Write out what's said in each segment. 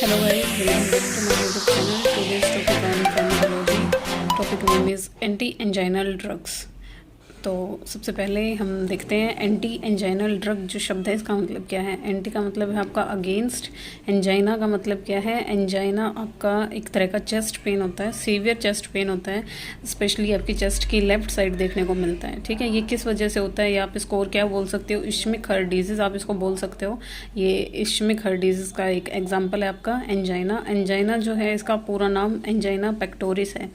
Hello guys, welcome back to my YouTube channel. Today's topic on pharmacology. Topic name is anti-anginal drugs. तो सबसे पहले हम देखते हैं एंटी एंजाइनल ड्रग जो शब्द है इसका मतलब क्या है। एंटी का मतलब है आपका अगेंस्ट, एंजाइना का मतलब क्या है। एंजाइना आपका एक तरह का चेस्ट पेन होता है, सीवियर चेस्ट पेन होता है, स्पेशली आपकी चेस्ट की लेफ्ट साइड देखने को मिलता है। ठीक है, ये किस वजह से होता है, या आप इसको और क्या बोल सकते हो, इश्मिक हर्ट डिजीज़ आप इसको बोल सकते हो। ये इश्मिक हर्ट डिजीज़ का एक एग्जाम्पल है आपका एंजाइना। एंजाइना जो है इसका पूरा नाम एंजाइना पेक्टोरिस है।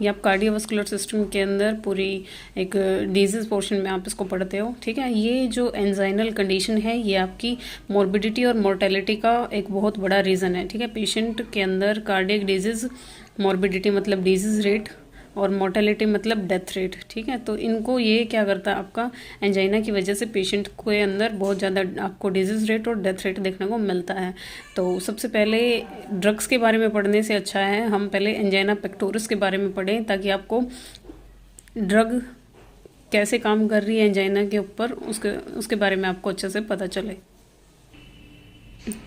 ये आप कार्डियोवास्कुलर सिस्टम के अंदर पूरी एक डिजीज़ पोर्शन में आप इसको पढ़ते हो। ठीक है, ये जो एंजाइनल कंडीशन है ये आपकी मॉर्बिडिटी और मोर्टेलिटी का एक बहुत बड़ा रीज़न है। ठीक है, पेशेंट के अंदर कार्डियक डिजीज़, मॉर्बिडिटी मतलब डिजीज़ रेट और मोर्टेलिटी मतलब डेथ रेट। ठीक है, तो इनको ये क्या करता है, आपका एंजाइना की वजह से पेशेंट के अंदर बहुत ज़्यादा आपको डिजीज़ रेट और डेथ रेट देखने को मिलता है। तो सबसे पहले ड्रग्स के बारे में पढ़ने से अच्छा है हम पहले एंजाइना पेक्टोरिस के बारे में पढ़ें, ताकि आपको ड्रग कैसे काम कर रही है एंजाइना के ऊपर उसके बारे में आपको अच्छे से पता चले।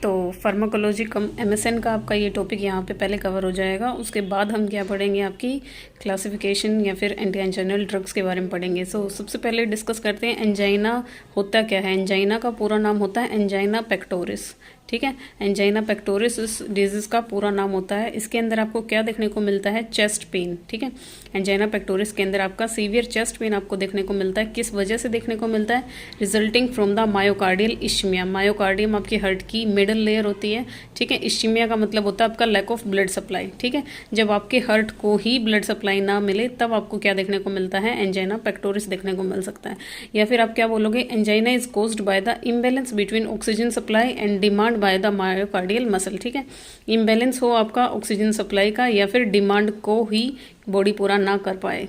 तो फार्माकोलॉजी कम एमएसएन का आपका ये टॉपिक यहाँ पे पहले कवर हो जाएगा। उसके बाद हम क्या पढ़ेंगे, आपकी क्लासिफिकेशन या फिर एंटी एंजाइनल ड्रग्स के बारे में पढ़ेंगे। सबसे पहले डिस्कस करते हैं एंजाइना होता क्या है। एंजाइना का पूरा नाम होता है एंजाइना पेक्टोरिस। ठीक है, एंजाइना पेक्टोरिस इस डिजीज़ का पूरा नाम होता है। इसके अंदर आपको क्या देखने को मिलता है, चेस्ट पेन। ठीक है, एंजाइना पेक्टोरिस के अंदर आपका सीवियर चेस्ट पेन आपको देखने को मिलता है। किस वजह से देखने को मिलता है, resulting from the myocardial ischemia. Myocardium आपकी हार्ट की मिडल लेयर होती है। ठीक है, इश्मिया का मतलब होता है आपका लैक ऑफ ब्लड सप्लाई। ठीक है, जब आपके हार्ट को ही ब्लड सप्लाई ना मिले तब आपको क्या देखने को मिलता है, एंजाइना पेक्टोरिस देखने को मिल सकता है। या फिर आप क्या बोलोगे, angina is caused by the imbalance between oxygen supply and demand by the myocardial muscle. ठीक है, इम्बैलेंस हो आपका ऑक्सीजन सप्लाई का, या फिर डिमांड को ही बॉडी पूरा ना कर पाए।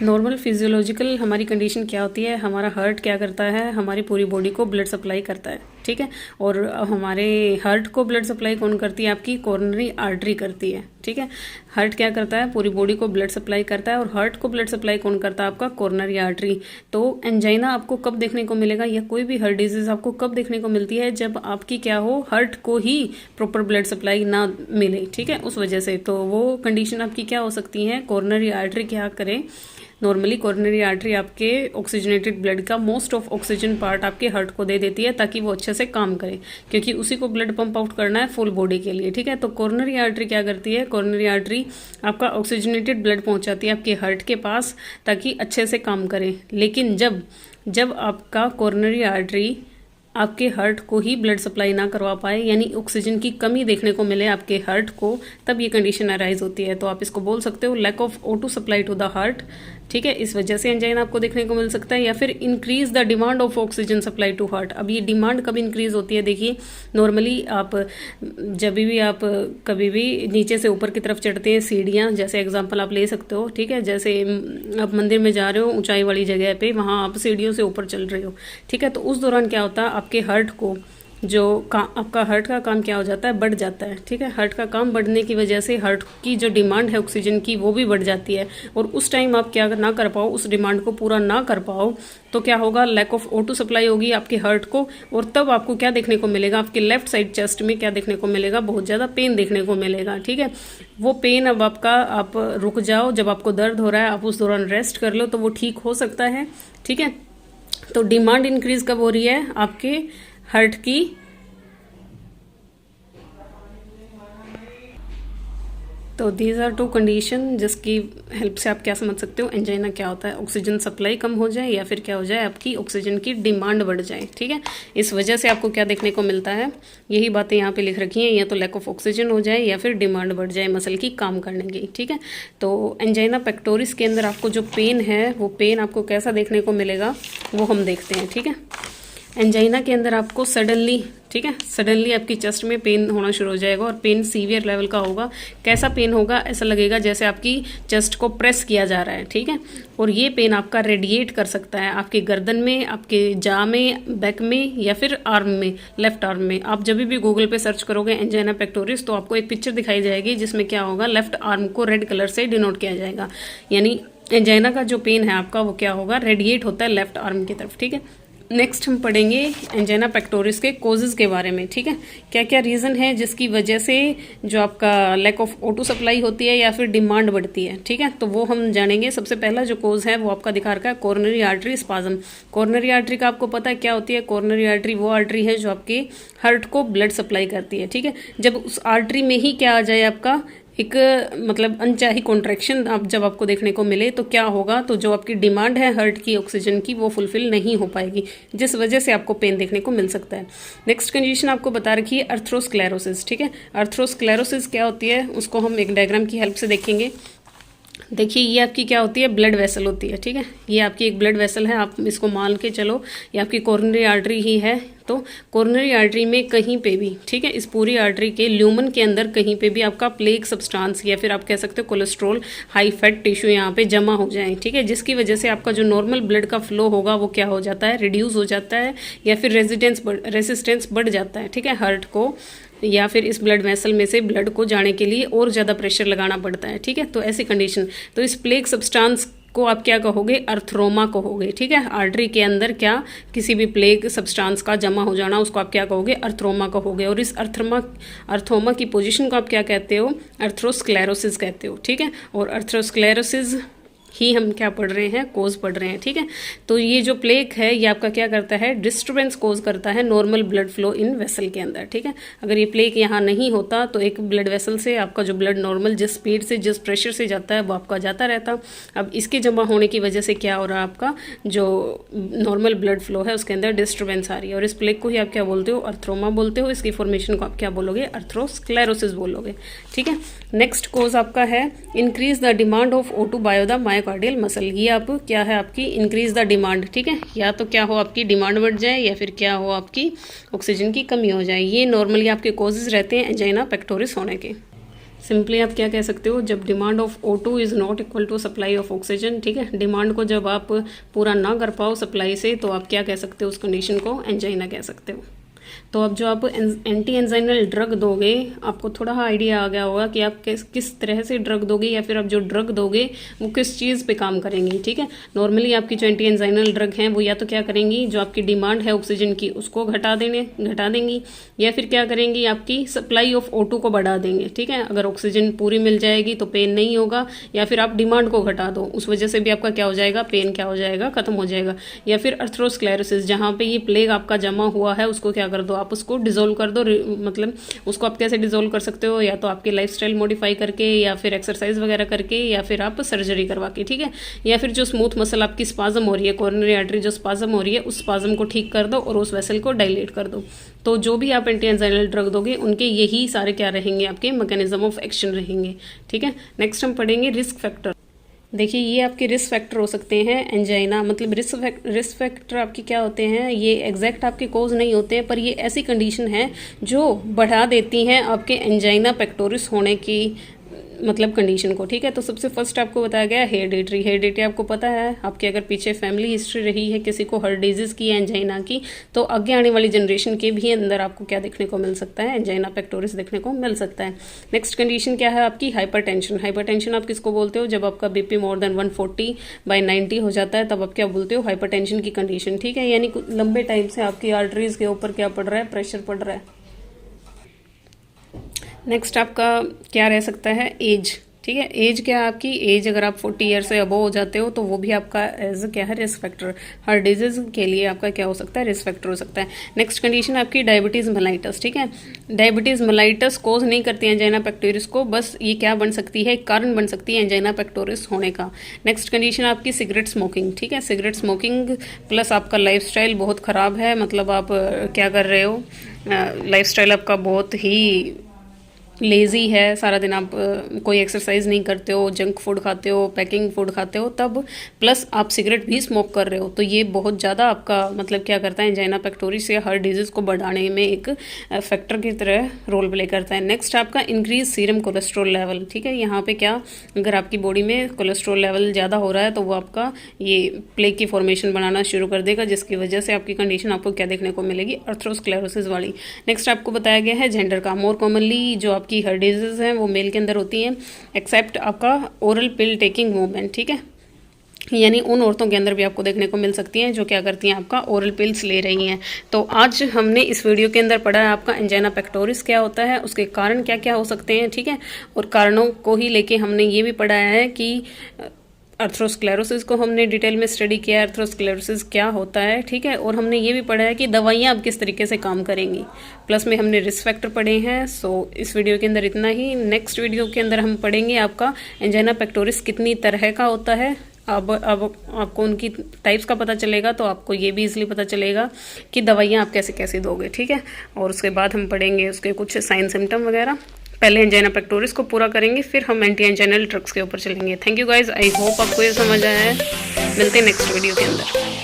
नॉर्मल फिजियोलॉजिकल हमारी कंडीशन क्या होती है, हमारा हार्ट क्या करता है, हमारी पूरी बॉडी को ब्लड सप्लाई करता है। ठीक है, और हमारे हार्ट को ब्लड सप्लाई कौन करती है, आपकी कोरोनरी आर्टरी करती है। ठीक है, हार्ट क्या करता है, पूरी बॉडी को ब्लड सप्लाई करता है, और हार्ट को ब्लड सप्लाई कौन करता है, आपका कोरोनरी आर्टरी। तो एंजाइना आपको कब देखने को मिलेगा, या कोई भी हार्ट डिजीज आपको कब देखने को मिलती है, जब आपकी क्या हो, हार्ट को ही प्रॉपर ब्लड सप्लाई ना मिले। ठीक है, उस वजह से तो वो कंडीशन आपकी क्या हो सकती है, कोरोनरी आर्टरी क्या करे। नॉर्मली कोरोनरी आर्टरी आपके ऑक्सीजनेटेड ब्लड का मोस्ट ऑफ ऑक्सीजन पार्ट आपके हार्ट को दे देती है, ताकि वो अच्छे से काम करे, क्योंकि उसी को ब्लड पंप आउट करना है फुल बॉडी के लिए। ठीक है, तो कोरोनरी आर्टरी क्या करती है, कोरोनरी आर्टरी आपका ऑक्सीजनेटेड ब्लड पहुंचाती है आपके हार्ट के पास, ताकि अच्छे से काम करे। लेकिन जब आपका कोरोनरी आर्टरी आपके हार्ट को ही ब्लड सप्लाई ना करवा पाए, यानी ऑक्सीजन की कमी देखने को मिले आपके हार्ट को, तब ये कंडीशन अराइज होती है। तो आप इसको बोल सकते हो lack of O2 supply to the heart. ठीक है, इस वजह से एंजाइना आपको देखने को मिल सकता है। या फिर increase the demand of oxygen supply to heart. अब ये डिमांड कब इंक्रीज होती है, देखिए नॉर्मली आप जब भी आप कभी भी नीचे से ऊपर की तरफ चढ़ते हैं सीढ़ियाँ, जैसे एग्जांपल आप ले सकते हो। ठीक है, जैसे आप मंदिर में जा रहे हो ऊंचाई वाली जगह पे, वहाँ आप सीढ़ियों से ऊपर चल रहे हो। ठीक है, तो उस दौरान क्या होता है, आपके हार्ट को आपका हार्ट का काम क्या हो जाता है, बढ़ जाता है। ठीक है, हार्ट का काम बढ़ने की वजह से हार्ट की जो डिमांड है ऑक्सीजन की वो भी बढ़ जाती है, और उस टाइम आप क्या ना कर पाओ, उस डिमांड को पूरा ना कर पाओ, तो क्या होगा, लैक ऑफ O2 सप्लाई होगी आपके हार्ट को, और तब आपको क्या देखने को मिलेगा, आपके लेफ्ट साइड चेस्ट में क्या देखने को मिलेगा, बहुत ज़्यादा पेन देखने को मिलेगा। ठीक है, वो पेन अब आप रुक जाओ, जब आपको दर्द हो रहा है आप उस दौरान रेस्ट कर लो तो वो ठीक हो सकता है। ठीक है, तो डिमांड इंक्रीज कब हो रही है, आपके हार्ट की। तो दीज आर टू कंडीशन जिसकी हेल्प से आप क्या समझ सकते हो एंजाइना क्या होता है, ऑक्सीजन सप्लाई कम हो जाए, या फिर क्या हो जाए, आपकी ऑक्सीजन की डिमांड बढ़ जाए। ठीक है, इस वजह से आपको क्या देखने को मिलता है, यही बातें यहाँ पे लिख रखी हैं, या तो लैक ऑफ ऑक्सीजन हो जाए या फिर डिमांड बढ़ जाए मसल की काम करने की। ठीक है, तो एंजाइना पेक्टोरिस के अंदर आपको जो पेन है, वो पेन आपको कैसा देखने को मिलेगा वो हम देखते हैं। ठीक है, एंजाइना के अंदर आपको सडनली, ठीक है, सडनली आपकी चेस्ट में पेन होना शुरू हो जाएगा, और पेन सीवियर लेवल का होगा। कैसा पेन होगा, ऐसा लगेगा जैसे आपकी चेस्ट को प्रेस किया जा रहा है। ठीक है, और ये पेन आपका रेडिएट कर सकता है आपकी गर्दन में, आपके जा में, बैक में, या फिर आर्म में, लेफ्ट आर्म में। आप जब भी गूगल पे सर्च करोगे एंजाइना पेक्टोरिस तो आपको एक पिक्चर दिखाई जाएगी, जिसमें क्या होगा, लेफ्ट आर्म को रेड कलर से डिनोट किया जाएगा, यानी एंजाइना का जो पेन है आपका वो क्या होगा, रेडिएट होता है लेफ्ट आर्म की तरफ। ठीक है, नेक्स्ट हम पढ़ेंगे एंजाइना पेक्टोरिस के कोजेज के बारे में। ठीक है, क्या क्या रीज़न है जिसकी वजह से जो आपका लैक ऑफ O2 सप्लाई होती है या फिर डिमांड बढ़ती है। ठीक है, तो वो हम जानेंगे। सबसे पहला जो कोज है वो आपका दिखा रखा है coronary artery spasm. Coronary artery का आपको पता है क्या होती है? कोरोनरी आर्टरी वो आर्टरी है जो आपकी हार्ट को ब्लड सप्लाई करती है। ठीक है, जब उस आर्टरी में ही क्या आ जाए आपका एक मतलब अनचाही कॉन्ट्रैक्शन आप जब आपको देखने को मिले तो क्या होगा, तो जो आपकी डिमांड है हार्ट की ऑक्सीजन की वो फुलफिल नहीं हो पाएगी, जिस वजह से आपको पेन देखने को मिल सकता है। नेक्स्ट कंडीशन आपको बता रखी है अर्थ्रोस्क्लेरोसिस। ठीक है, अर्थ्रोस्क्लेरोसिस क्या होती है उसको हम एक डायग्राम की हेल्प से देखेंगे। देखिए ये आपकी क्या होती है? ब्लड वेसल होती है। ठीक है, ये आपकी एक ब्लड वेसल है, आप इसको मान के चलो ये आपकी कोरोनरी आर्टरी ही है। तो कोरोनरी आर्टरी में कहीं पे भी, ठीक है, इस पूरी आर्टरी के ल्यूमन के अंदर कहीं पे भी आपका प्लेग सब्सटेंस या फिर आप कह सकते हो कोलेस्ट्रॉल हाई फैट टिश्यू यहाँ पे जमा हो जाए। ठीक है, जिसकी वजह से आपका जो नॉर्मल ब्लड का फ्लो होगा वो क्या हो जाता है? रिड्यूस हो जाता है या फिर रेजिस्टेंस बढ़ जाता है। ठीक है, हार्ट को या फिर इस ब्लड वेसल में से ब्लड को जाने के लिए और ज़्यादा प्रेशर लगाना पड़ता है। ठीक है, तो ऐसी कंडीशन, तो इस प्लेग सब्सटेंस को आप क्या कहोगे? अर्थरोमा कहोगे। ठीक है, आर्टरी के अंदर क्या किसी भी प्लेग सब्सटेंस का जमा हो जाना उसको आप क्या कहोगे? अर्थरोमा कहोगे। और इस अर्थरोमा की पोजीशन को आप क्या कहते हो? अर्थ्रोस्क्लेरोसिस कहते हो। ठीक है, और अर्थ्रोस्क्लेरोसिस ही हम क्या पढ़ रहे हैं? कोज पढ़ रहे हैं। ठीक है, तो ये जो प्लेग है ये आपका क्या करता है? डिस्टर्बेंस कोज करता है normal blood flow in vessel के अंदर। ठीक है, अगर ये प्लेग यहाँ नहीं होता तो एक ब्लड वेसल से आपका जो ब्लड नॉर्मल जिस स्पीड से जिस प्रेशर से जाता है वो आपका जाता रहता। अब इसके जमा होने की वजह से क्या हो रहा है? आपका जो नॉर्मल ब्लड फ्लो है उसके अंदर डिस्टर्बेंस आ रही है, और इस प्लेग को ही आप क्या बोलते हो? अर्थरोमा बोलते हो। इसकी फॉर्मेशन को आप क्या बोलोगे? अर्थ्रोस्क्लेरोसिस बोलोगे। ठीक है, नेक्स्ट कोज आपका है increase the demand of O2 bio the myocardial muscle. ये आप क्या है आपकी? Increase the demand. ठीक है, या तो क्या हो आपकी डिमांड बढ़ जाए या फिर क्या हो आपकी ऑक्सीजन की कमी हो जाए। ये नॉर्मली आपके कोजेज रहते हैं एंजाइना पेक्टोरिस होने के। सिंपली आप क्या कह सकते हो? जब demand of O2 is not equal to supply of oxygen. ठीक है, डिमांड को जब आप पूरा ना कर पाओ सप्लाई से तो आप क्या कह सकते हो? उस कंडीशन को एंजाइना कह सकते हो। तो अब जो आप एंटी एंजाइनल ड्रग दोगे, आपको थोड़ा आइडिया आ गया होगा कि आप किस तरह से ड्रग दोगे या फिर आप जो ड्रग दोगे वो किस चीज़ पे काम करेंगी। ठीक है, नॉर्मली आपकी जो एंटी एंजाइनल ड्रग हैं वो या तो क्या करेंगी, जो आपकी डिमांड है ऑक्सीजन की उसको घटा देंगी, या फिर क्या करेंगी आपकी सप्लाई ऑफ O2 को बढ़ा देंगे। ठीक है, अगर ऑक्सीजन पूरी मिल जाएगी तो पेन नहीं होगा, या फिर आप डिमांड को घटा दो उस वजह से भी आपका क्या हो जाएगा? पेन क्या हो जाएगा? खत्म हो जाएगा। या फिर अर्थ्रोस्क्लेरोसिस, जहाँ पे ये प्लेग आपका जमा हुआ है उसको क्या कर दो? आप उसको डिसोल्व कर दो। मतलब उसको आप कैसे डिसोल्व कर सकते हो? या तो आपके लाइफस्टाइल मॉडिफाई करके, या फिर एक्सरसाइज वगैरह करके, या फिर आप सर्जरी करवा के। ठीक है, या फिर जो स्मूथ मसल आपकी स्पाज्म हो रही है, कोरोनरी आर्टरी जो स्पाज्म हो रही है उस स्पाज्म को ठीक कर दो और उस वेसल को डायलेट कर दो। तो जो भी आप एंटी एंजाइनल ड्रग दोगे उनके यही सारे क्या रहेंगे? आपके मैकेनिज्म ऑफ एक्शन रहेंगे। ठीक है, नेक्स्ट हम पढ़ेंगे रिस्क फैक्टर। देखिए ये आपके रिस्क फैक्टर हो सकते हैं एंजाइना, मतलब रिस्क फैक्टर आपके क्या होते हैं? ये एग्जैक्ट आपके कोज नहीं होते हैं, पर ये ऐसी कंडीशन है जो बढ़ा देती हैं आपके एंजाइना पेक्टोरिस होने की मतलब कंडीशन को। ठीक है, तो सबसे फर्स्ट आपको बताया गया हेरिडिटी आपको पता है, आपके अगर पीछे फैमिली हिस्ट्री रही है किसी को हार्ट डिजीज की, एंजाइना की, तो आगे आने वाली जनरेशन के भी अंदर आपको क्या देखने को मिल सकता है? एंजाइना पेक्टोरिस देखने को मिल सकता है। नेक्स्ट कंडीशन क्या है आपकी? हाइपरटेंशन आप किसको बोलते हो? जब आपका बीपी मोर देन 140/90 हो जाता है तब आप क्या बोलते हो? हाइपरटेंशन की कंडीशन। ठीक है, यानी लंबे टाइम से आपकी आर्टरीज के ऊपर क्या पड़ रहा है? प्रेशर पड़ रहा है। नेक्स्ट आपका क्या रह सकता है? एज। ठीक है, एज क्या है आपकी? एज अगर आप 40 ईयर से अबव हो जाते हो तो वो भी आपका एज क्या है? Risk factor. हार्ट डिजीज के लिए आपका क्या हो सकता है? रिस्क फैक्टर हो सकता है। नेक्स्ट कंडीशन आपकी डायबिटीज़ मेलाइटस। ठीक है, डायबिटीज़ मेलाइटस कोज नहीं करती है एंजाइना पेक्टोरिस को, बस ये क्या बन सकती है? कारण बन सकती है एंजाइना पेक्टोरिस होने का। नेक्स्ट कंडीशन आपकी सिगरेट स्मोकिंग। ठीक है, सिगरेट स्मोकिंग प्लस आपका लाइफस्टाइल बहुत ख़राब है, मतलब आप क्या कर रहे हो? लाइफस्टाइल आपका बहुत ही लेज़ी है, सारा दिन आप कोई एक्सरसाइज नहीं करते हो, जंक फूड खाते हो, पैकिंग फूड खाते हो, तब प्लस आप सिगरेट भी स्मोक कर रहे हो, तो ये बहुत ज़्यादा आपका मतलब क्या करता है? एंजाइना पेक्टोरिस या हार्ट डिजीज़ को बढ़ाने में एक फैक्टर की तरह रोल प्ले करता है। नेक्स्ट आपका इंक्रीज सीरम कोलेस्ट्रॉल लेवल। ठीक है, यहाँ पे क्या, अगर आपकी बॉडी में कोलेस्ट्रॉल लेवल ज़्यादा हो रहा है तो वो आपका ये प्लेग की फॉर्मेशन बनाना शुरू कर देगा, जिसकी वजह से आपकी कंडीशन आपको क्या देखने को मिलेगी? अर्थ्रोस्क्लेरोसिस वाली। नेक्स्ट आपको बताया गया है जेंडर का। मोर कॉमनली जो आपकी हार्ट डिजीज हैं वो मेल के अंदर होती हैं, एक्सेप्ट आपका ओरल पिल टेकिंग मूवमेंट। ठीक है, यानी उन औरतों के अंदर भी आपको देखने को मिल सकती हैं जो क्या करती हैं, आपका ओरल पिल्स ले रही हैं। तो आज हमने इस वीडियो के अंदर पढ़ा है आपका एंजाइना पेक्टोरिस क्या होता है, उसके कारण क्या क्या हो सकते हैं, ठीक है। और कारणों को ही लेके हमने ये भी पढ़ा है कि अर्थरोस्क्लेरोसिस को हमने डिटेल में स्टडी किया है, अर्थरोस्क्लेरोसिस क्या होता है, ठीक है। और हमने ये भी पढ़ा है कि दवाइयाँ अब किस तरीके से काम करेंगी, प्लस में हमने रिस्क फैक्टर पढ़े हैं। सो इस वीडियो के अंदर इतना ही। नेक्स्ट वीडियो के अंदर हम पढ़ेंगे आपका एंजाइना पेक्टोरिस कितनी तरह का होता है। अब आपको उनकी टाइप्स का पता चलेगा, तो आपको ये भी इजीली पता चलेगा कि दवाइयाँ आप कैसे कैसे दोगे, ठीक है। और उसके बाद हम पढ़ेंगे उसके कुछ साइन सिम्टम वगैरह। पहले एंजाइना पेक्टोरिस को पूरा करेंगे, फिर हम एंटी एंजाइनल ड्रग्स के ऊपर चलेंगे। Thank you guys, I hope आपको ये समझ आया है। मिलते हैं नेक्स्ट वीडियो के अंदर।